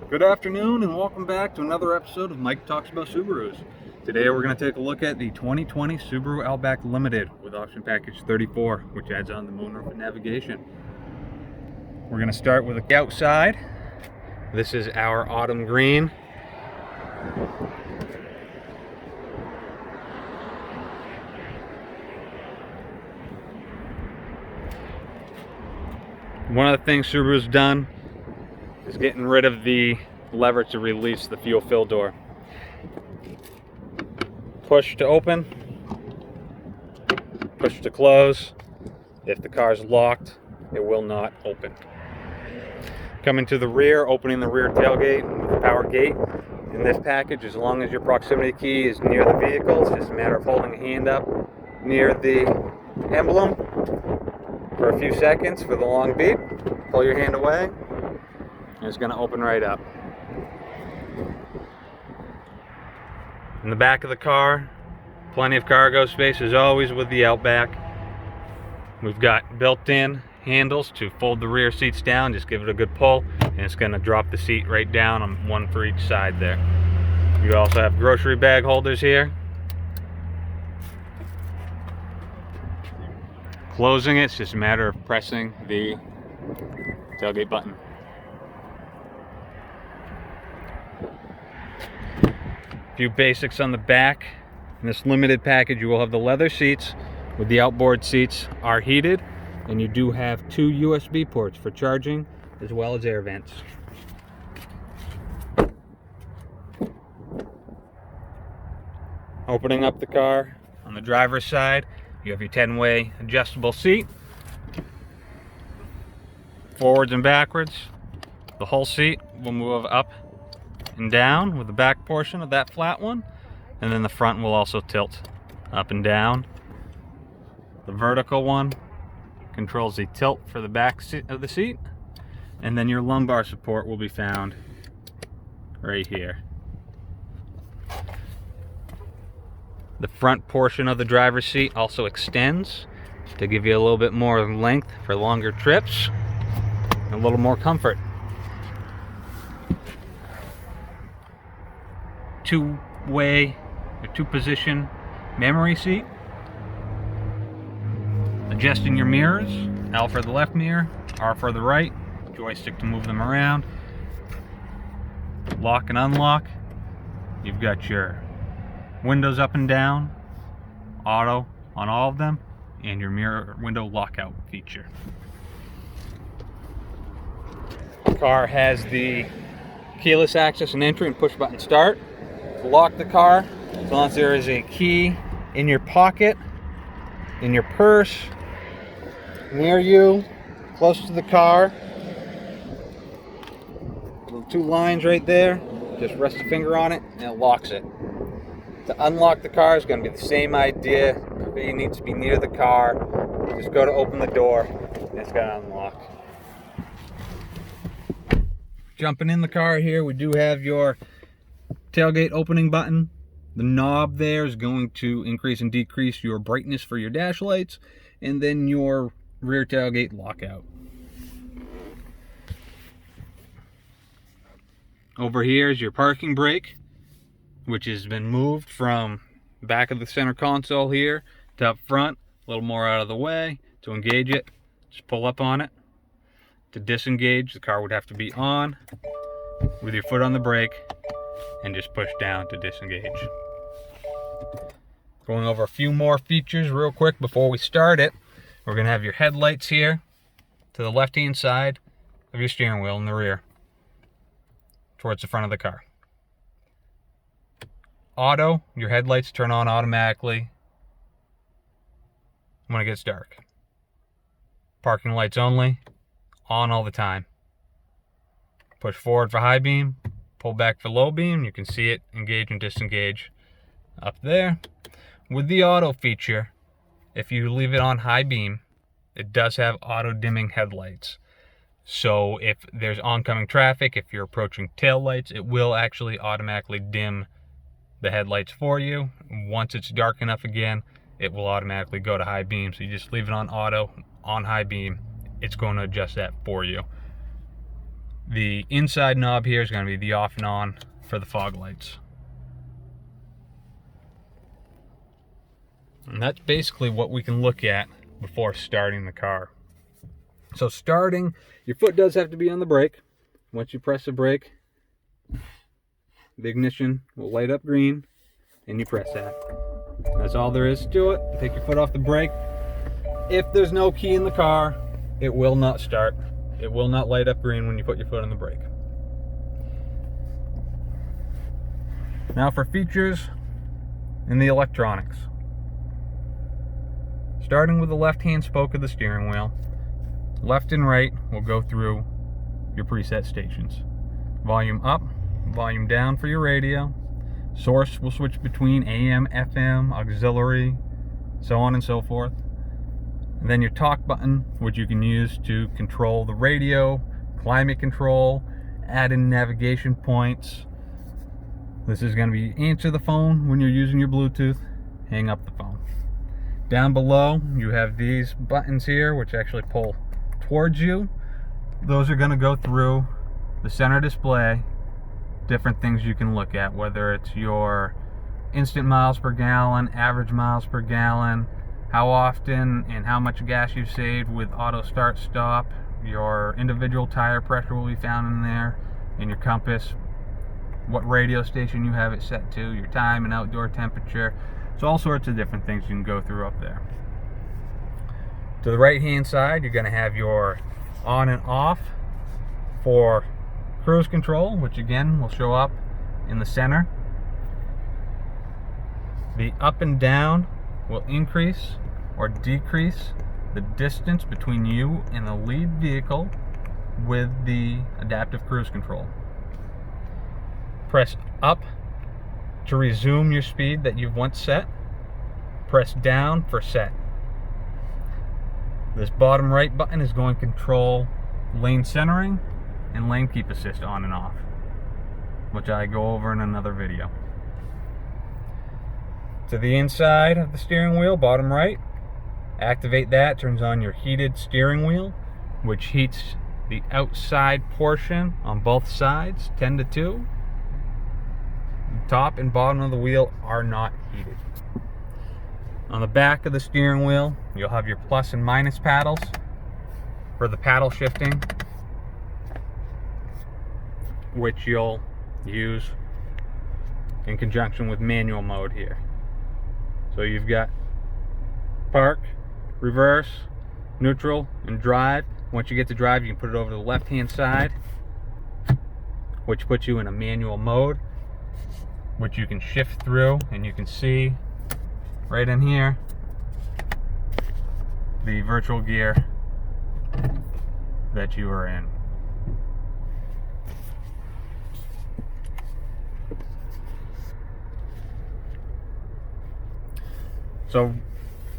Good afternoon and welcome back to another episode of Mike Talks About Subarus. Today we're going to take a look at the 2020 Subaru Outback Limited with option package 34, which adds on the moonroof and navigation. We're going to start with the outside. This is our autumn green. One of the things Subaru's done is getting rid of the lever to release the fuel fill door. Push to open, push to close. If the car's locked, it will not open. Coming to the rear, opening the rear tailgate with the power gate. In this package, as long as your proximity key is near the vehicle, it's just a matter of holding a hand up near the emblem for a few seconds for the long beep. Pull your hand away, and it's going to open right up. In the back of the car, plenty of cargo space as always with the Outback. We've got built-in handles to fold the rear seats down. Just give it a good pull and it's going to drop the seat right down on one for each side there. You also have grocery bag holders here. Closing it's just a matter of pressing the tailgate button. A few basics on the back. In this limited package, you will have the leather seats with the outboard seats are heated, and you do have two USB ports for charging as well as air vents. Opening up the car, on the driver's side, you have your 10-way adjustable seat. Forwards and backwards. The whole seat will move up and down with the back portion of that flat one, and then the front will also tilt up and down. The vertical one controls the tilt for the back of the seat, and then your lumbar support will be found right here. The front portion of the driver's seat also extends to give you a little bit more length for longer trips and a little more comfort. Two-way or two-position memory seat. Adjusting your mirrors, L for the left mirror, R for the right, joystick to move them around. Lock and unlock. You've got your windows up and down, auto on all of them, and your mirror window lockout feature. The car has the keyless access and entry and push button start. To lock the car, as long as there is a key in your pocket, in your purse, near you, close to the car. Two lines right there. Just rest a finger on it and it locks it. To unlock the car is going to be the same idea. You need to be near the car. Just go to open the door and it's going to unlock. Jumping in the car here, we do have your tailgate opening button. The knob there is going to increase and decrease your brightness for your dash lights, and then your rear tailgate lockout. Over here is your parking brake, which has been moved from back of the center console here to up front, a little more out of the way. To engage it, just pull up on it. To disengage, the car would have to be on with your foot on the brake and just push down to disengage. Going over a few more features real quick before we start it. We're going to have your headlights here to the left hand side of your steering wheel in the rear towards the front of the car. Auto, your headlights turn on automatically when it gets dark. Parking lights only, on all the time. Push forward for high beam, pull back for low beam. You can see it engage and disengage up there. With the auto feature, if you leave it on high beam, it does have auto dimming headlights. So if there's oncoming traffic, if you're approaching tail lights, it will actually automatically dim the headlights for you. Once it's dark enough again, it will automatically go to high beam. So you just leave it on auto, on high beam, it's going to adjust that for you. The inside knob here is going to be the off and on for the fog lights. And that's basically what we can look at before starting the car. So starting, your foot does have to be on the brake. Once you press the brake, the ignition will light up green, and you press that. That's all there is to it. Take your foot off the brake. If there's no key in the car, it will not start. It will not light up green when you put your foot on the brake. Now for features in the electronics. Starting with the left-hand spoke of the steering wheel, left and right will go through your preset stations. Volume up, volume down for your radio. Source will switch between AM, FM, auxiliary, so on and so forth. And then your talk button, which you can use to control the radio, climate control, add in navigation points. This is going to be answer the phone when you're using your Bluetooth, hang up the phone. Down below, you have these buttons here, which actually pull towards you. Those are going to go through the center display. Different things you can look at, whether it's your instant miles per gallon, average miles per gallon, how often and how much gas you've saved with auto start stop. Your individual tire pressure will be found in there, and your compass, what radio station you have it set to, your time and outdoor temperature. So all sorts of different things you can go through up there. To the right hand side, you're going to have your on and off for cruise control, which again will show up in the center. The up and down will increase or decrease the distance between you and the lead vehicle with the adaptive cruise control. Press up to resume your speed that you've once set. Press down for set. This bottom right button is going to control lane centering and lane keep assist on and off, which I go over in another video. To the inside of the steering wheel, bottom right, activate that, turns on your heated steering wheel, which heats the outside portion on both sides, 10 to 2. The top and bottom of the wheel are not heated. On the back of the steering wheel, you'll have your plus and minus paddles for the paddle shifting, which you'll use in conjunction with manual mode here. So you've got park, reverse, neutral, and drive. Once you get to drive, you can put it over to the left-hand side, which puts you in a manual mode, which you can shift through, and you can see right in here the virtual gear that you are in. So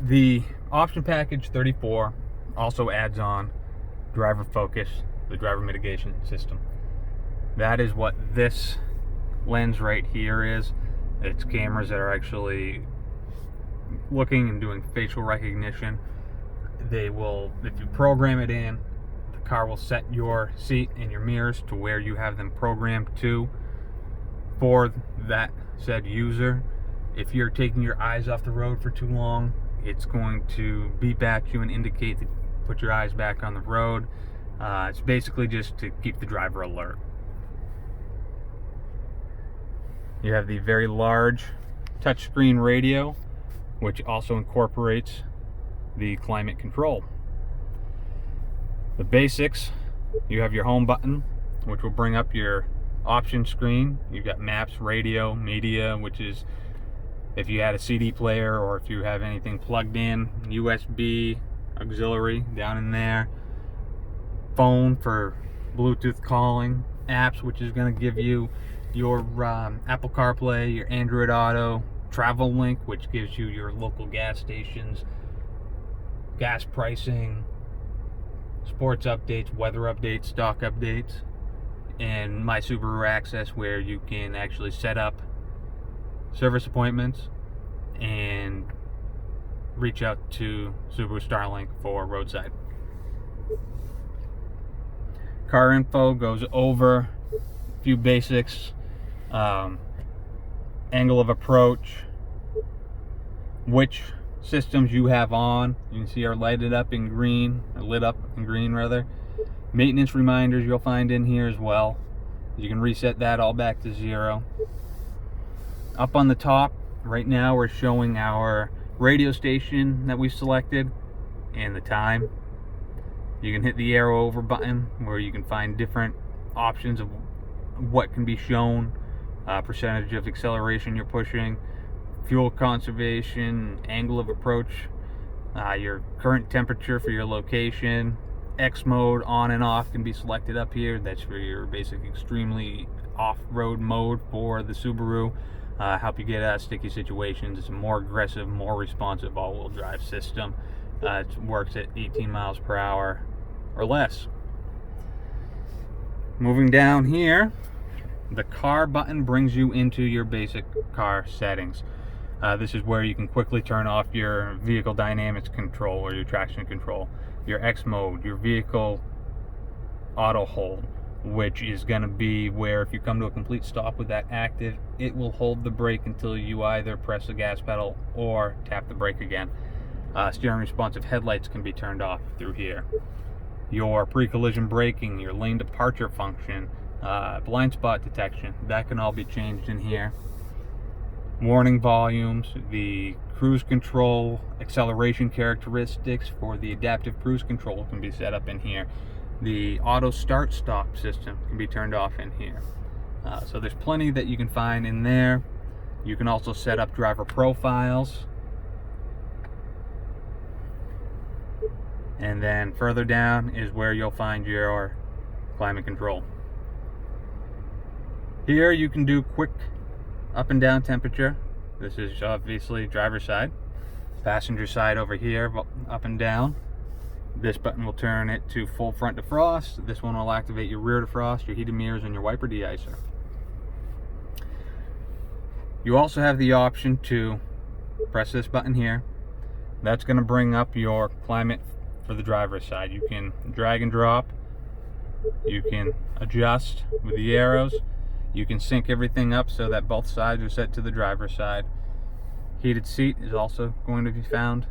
the option package 34 also adds on driver focus, the driver mitigation system. That is what this lens right here is. It's cameras that are actually looking and doing facial recognition. They will, if you program it in, the car will set your seat and your mirrors to where you have them programmed to for that said user. If you're taking your eyes off the road for too long, it's going to beep at you and indicate to put your eyes back on the road. It's basically just to keep the driver alert. You have the very large touchscreen radio, which also incorporates the climate control. The basics, you have your home button, which will bring up your option screen. You've got maps, radio, media, which is if you had a CD player or if you have anything plugged in, USB, auxiliary down in there. Phone for Bluetooth calling, apps, which is going to give you your Apple CarPlay, your Android Auto, Travel Link, which gives you your local gas stations, gas pricing, sports updates, weather updates, stock updates, and My Subaru Access, where you can actually set up service appointments and reach out to Subaru Starlink for roadside. Car info goes over a few basics, angle of approach, which systems you have on. You can see are lighted up in green, or lit up in green rather. Maintenance reminders you'll find in here as well. You can reset that all back to 0. Up on the top right now we're showing our radio station that we've selected and the time. You can hit the arrow over button where you can find different options of what can be shown, percentage of acceleration you're pushing, fuel conservation, angle of approach, your current temperature for your location. X mode on and off can be selected up here. That's for your basic extremely off-road mode for the Subaru. Help you get out of sticky situations. It's a more aggressive, more responsive all-wheel drive system. It works at 18 miles per hour or less. Moving down here, the car button brings you into your basic car settings. This is where you can quickly turn off your vehicle dynamics control or your traction control, your X mode, your vehicle auto hold, which is going to be where if you come to a complete stop with that active, it will hold the brake until you either press the gas pedal or tap the brake again. Steering responsive headlights can be turned off through here. Your pre-collision braking, your lane departure function, blind spot detection, that can all be changed in here. Warning volumes, the cruise control, acceleration characteristics for the adaptive cruise control can be set up in here. The auto start stop system can be turned off in here. So there's plenty that you can find in there. You can also set up driver profiles. And then further down is where you'll find your climate control. Here you can do quick up and down temperature. This is obviously driver's side. Passenger side over here, up and down. This button will turn it to full front defrost. This one will activate your rear defrost, your heated mirrors, and your wiper de-icer. You also have the option to press this button here. That's going to bring up your climate for the driver's side. You can drag and drop. You can adjust with the arrows. You can sync everything up so that both sides are set to the driver's side. Heated seat is also going to be found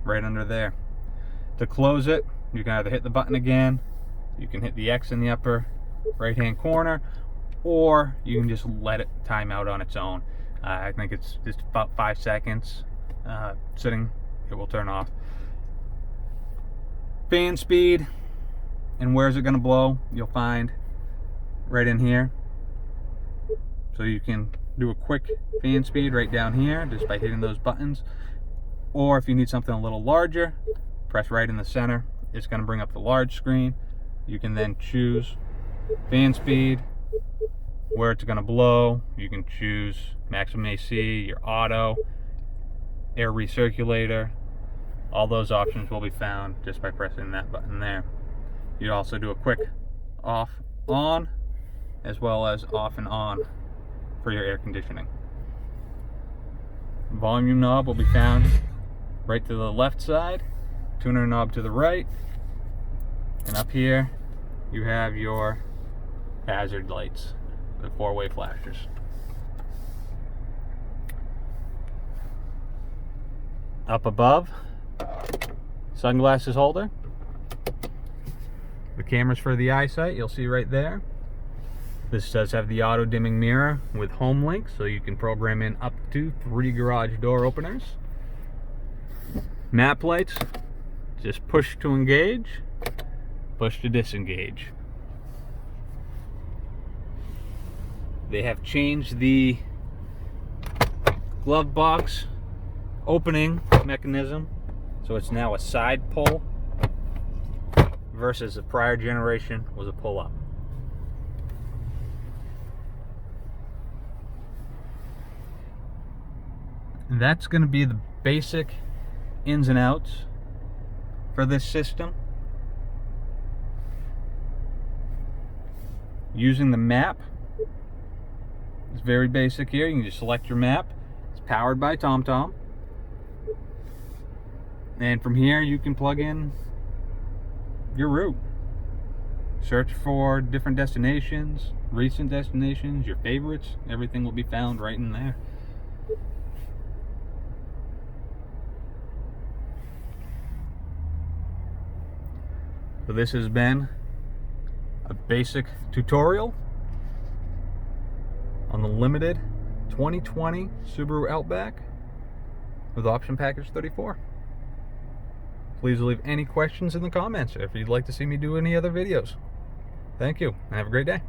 right under there. To close it, you can either hit the button again, you can hit the X in the upper right hand corner, or you can just let it time out on its own. I think it's just about 5 seconds. Sitting, it will turn off. Fan speed and where is it going to blow, you'll find right in here. So you can do a quick fan speed right down here just by hitting those buttons. Or if you need something a little larger, press right in the center. It's going to bring up the large screen. You can then choose fan speed, where it's going to blow. You can choose maximum AC, your auto, air recirculator. All those options will be found just by pressing that button there. You also do a quick off, on, as well as off and on for your air conditioning. Volume knob will be found right to the left side, tuner knob to the right, and up here you have your hazard lights, the 4-way flashers. Up above, sunglasses holder. The cameras for the eyesight, you'll see right there. This does have the auto dimming mirror with home link, so you can program in up to 3 garage door openers. Map lights, just push to engage, push to disengage. They have changed the glove box opening mechanism, so it's now a side pull versus the prior generation was a pull up. And that's going to be the basic ins and outs for this system. Using the map, it's very basic here. You can just select your map. It's powered by TomTom. And from here you can plug in your route. Search for different destinations, recent destinations, your favorites. Everything will be found right in there. So this has been a basic tutorial on the limited 2020 Subaru Outback with option package 34. Please leave any questions in the comments if you'd like to see me do any other videos. Thank you, and have a great day.